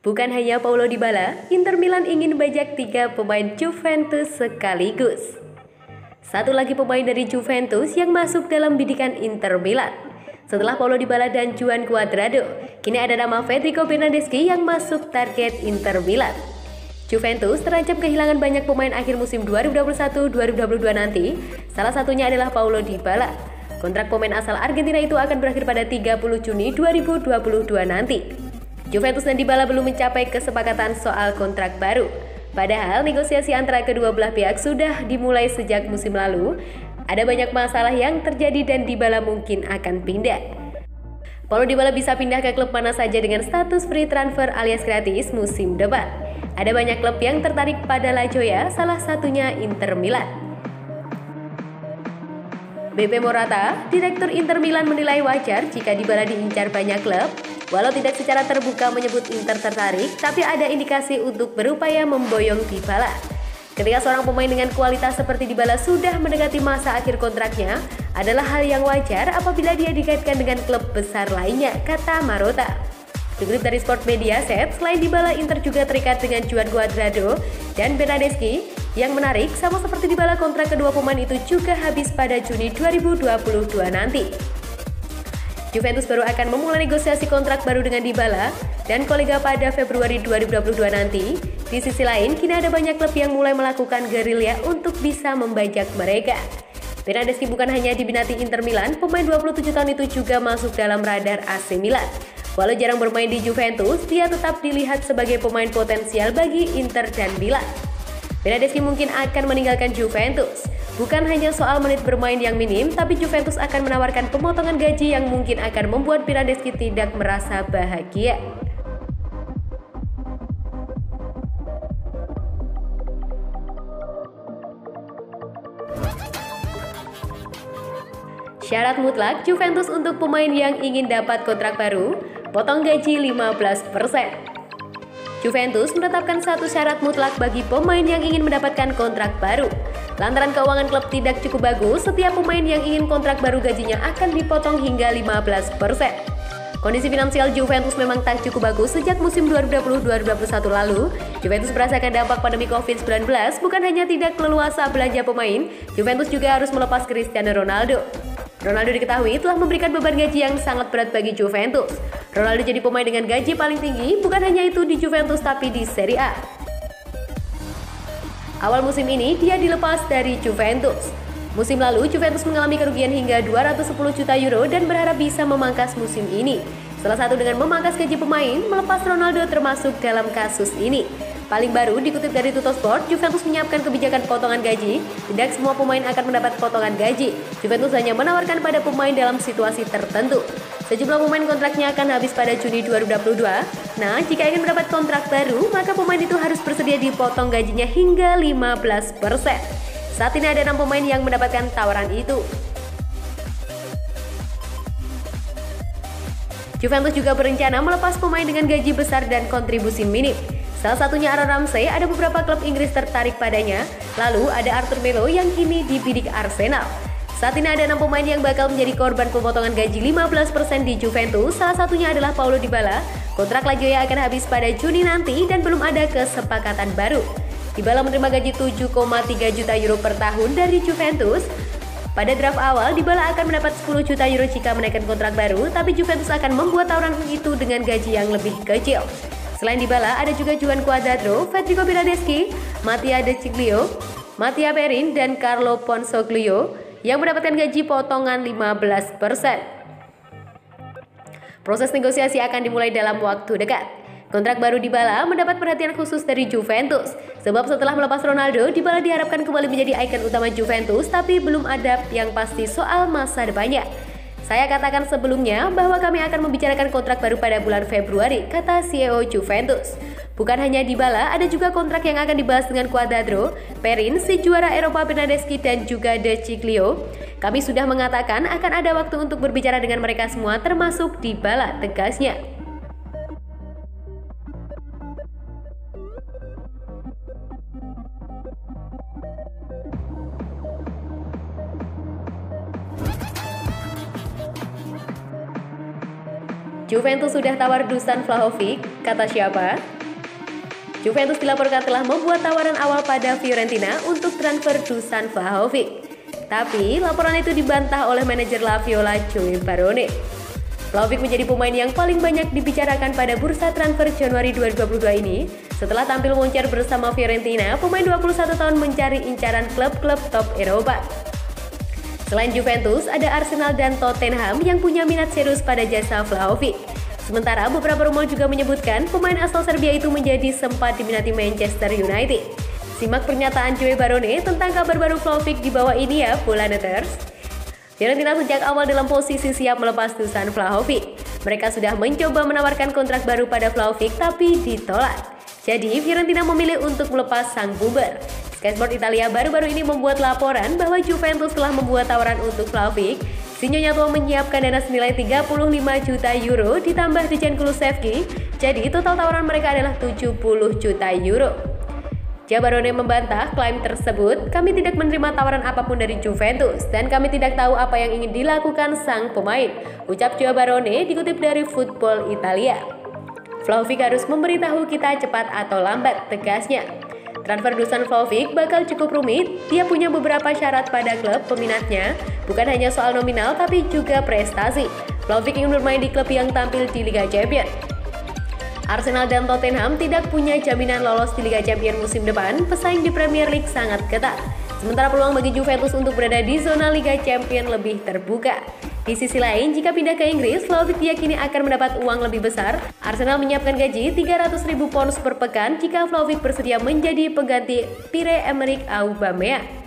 Bukan hanya Paulo Dybala, Inter Milan ingin bajak 3 pemain Juventus sekaligus. Satu lagi pemain dari Juventus yang masuk dalam bidikan Inter Milan. Setelah Paulo Dybala dan Juan Cuadrado, kini ada nama Federico Bernardeschi yang masuk target Inter Milan. Juventus terancam kehilangan banyak pemain akhir musim 2021-2022 nanti, salah satunya adalah Paulo Dybala. Kontrak pemain asal Argentina itu akan berakhir pada 30 Juni 2022 nanti. Juventus dan Dybala belum mencapai kesepakatan soal kontrak baru. Padahal negosiasi antara kedua belah pihak sudah dimulai sejak musim lalu. Ada banyak masalah yang terjadi dan Dybala mungkin akan pindah. Paulo Dybala bisa pindah ke klub mana saja dengan status free transfer alias gratis musim depan. Ada banyak klub yang tertarik pada La Joya, salah satunya Inter Milan. BP Morata, Direktur Inter Milan menilai wajar jika Dybala diincar banyak klub. Walau tidak secara terbuka menyebut Inter tertarik, tapi ada indikasi untuk berupaya memboyong Dybala. Ketika seorang pemain dengan kualitas seperti Dybala sudah mendekati masa akhir kontraknya, adalah hal yang wajar apabila dia dikaitkan dengan klub besar lainnya, kata Marotta. Dikutip dari Sport Media Set, selain Dybala, Inter juga terikat dengan Juan Cuadrado dan Bernardeschi. Yang menarik, sama seperti Dybala, kontrak kedua pemain itu juga habis pada Juni 2022 nanti. Juventus baru akan memulai negosiasi kontrak baru dengan Dybala dan kolega pada Februari 2022 nanti. Di sisi lain, kini ada banyak klub yang mulai melakukan gerilya untuk bisa membajak mereka. Bernardeschi bukan hanya diminati Inter Milan, pemain 27 tahun itu juga masuk dalam radar AC Milan. Walau jarang bermain di Juventus, dia tetap dilihat sebagai pemain potensial bagi Inter dan Milan. Bernardeschi mungkin akan meninggalkan Juventus. Bukan hanya soal menit bermain yang minim, tapi Juventus akan menawarkan pemotongan gaji yang mungkin akan membuat Bernardeschi tidak merasa bahagia. Syarat mutlak Juventus untuk pemain yang ingin dapat kontrak baru, potong gaji 15%. Juventus menetapkan satu syarat mutlak bagi pemain yang ingin mendapatkan kontrak baru. Lantaran keuangan klub tidak cukup bagus, setiap pemain yang ingin kontrak baru gajinya akan dipotong hingga 15%. Kondisi finansial Juventus memang tak cukup bagus sejak musim 2020-2021 lalu. Juventus merasakan dampak pandemi COVID-19, bukan hanya tidak leluasa belanja pemain, Juventus juga harus melepas Cristiano Ronaldo. Ronaldo diketahui telah memberikan beban gaji yang sangat berat bagi Juventus. Ronaldo jadi pemain dengan gaji paling tinggi, bukan hanya itu di Juventus tapi di Serie A. Awal musim ini dia dilepas dari Juventus. Musim lalu Juventus mengalami kerugian hingga 210 juta euro dan berharap bisa memangkas musim ini. Salah satu dengan memangkas gaji pemain, melepas Ronaldo termasuk dalam kasus ini. Paling baru dikutip dari Tuttosport, Juventus menyiapkan kebijakan potongan gaji. Tidak semua pemain akan mendapat potongan gaji. Juventus hanya menawarkan pada pemain dalam situasi tertentu. Sejumlah pemain kontraknya akan habis pada Juni 2022. Nah, jika ingin mendapat kontrak baru, maka pemain itu harus bersedia dipotong gajinya hingga 15%. Saat ini ada 6 pemain yang mendapatkan tawaran itu. Juventus juga berencana melepas pemain dengan gaji besar dan kontribusi minim. Salah satunya Aaron Ramsey, ada beberapa klub Inggris tertarik padanya. Lalu ada Arthur Melo yang kini dibidik Arsenal. Saat ini ada 6 pemain yang bakal menjadi korban pemotongan gaji 15% di Juventus. Salah satunya adalah Paulo Dybala. Kontrak La Joya akan habis pada Juni nanti dan belum ada kesepakatan baru. Dybala menerima gaji 7,3 juta euro per tahun dari Juventus. Pada draft awal, Dybala akan mendapat 10 juta euro jika menaikkan kontrak baru, tapi Juventus akan membuat tawaran itu dengan gaji yang lebih kecil. Selain Dybala, ada juga Juan Cuadrado, Federico Bernardeschi, Mattia De Sciglio, Mattia Perin, dan Carlo Ponsoglio yang mendapatkan gaji potongan 15%. Proses negosiasi akan dimulai dalam waktu dekat. Kontrak baru Dybala mendapat perhatian khusus dari Juventus. Sebab setelah melepas Ronaldo, Dybala diharapkan kembali menjadi ikon utama Juventus, tapi belum ada yang pasti soal masa depannya. Saya katakan sebelumnya bahwa kami akan membicarakan kontrak baru pada bulan Februari, kata CEO Juventus. Bukan hanya Dybala, ada juga kontrak yang akan dibahas dengan Cuadrado, Perin, si juara Eropa Bernardeschi, dan juga De Sciglio. Kami sudah mengatakan akan ada waktu untuk berbicara dengan mereka semua, termasuk Dybala, tegasnya. Juventus sudah tawar Dusan Vlahovic. Kata siapa? Juventus dilaporkan telah membuat tawaran awal pada Fiorentina untuk transfer Dusan Vlahovic. Tapi laporan itu dibantah oleh manajer La Viola Joe Barone. Vlahovic menjadi pemain yang paling banyak dibicarakan pada bursa transfer Januari 2022 ini. Setelah tampil moncer bersama Fiorentina, pemain 21 tahun mencari incaran klub-klub top Eropa. Selain Juventus, ada Arsenal dan Tottenham yang punya minat serius pada jasa Vlahovic. Sementara beberapa rumor juga menyebutkan pemain asal Serbia itu menjadi sempat diminati Manchester United. Simak pernyataan Joe Barone tentang kabar baru Vlahovic di bawah ini ya, Bolaneters. Fiorentina sejak awal dalam posisi siap melepas Dusan Vlahovic. Mereka sudah mencoba menawarkan kontrak baru pada Vlahovic tapi ditolak. Jadi Fiorentina memilih untuk melepas sang boomer. Sky Sport Italia baru-baru ini membuat laporan bahwa Juventus telah membuat tawaran untuk Vlahovic. Sinyonya tua menyiapkan dana senilai 35 juta euro ditambah Dejan Kulusevski. Jadi total tawaran mereka adalah 70 juta euro. Barone membantah klaim tersebut. Kami tidak menerima tawaran apapun dari Juventus dan kami tidak tahu apa yang ingin dilakukan sang pemain, ucap Barone dikutip dari Football Italia. Vlahovic harus memberitahu kita cepat atau lambat, tegasnya. Transfer Dusan Vlahovic bakal cukup rumit. Dia punya beberapa syarat pada klub peminatnya, bukan hanya soal nominal tapi juga prestasi. Vlahovic ingin bermain di klub yang tampil di Liga Champions. Arsenal dan Tottenham tidak punya jaminan lolos di Liga Champions musim depan. Pesaing di Premier League sangat ketat. Sementara peluang bagi Juventus untuk berada di zona Liga Champions lebih terbuka. Di sisi lain, jika pindah ke Inggris, Vlahovic diyakini akan mendapat uang lebih besar. Arsenal menyiapkan gaji 300.000 pounds per pekan jika Vlahovic bersedia menjadi pengganti Pierre-Emerick Aubameyang.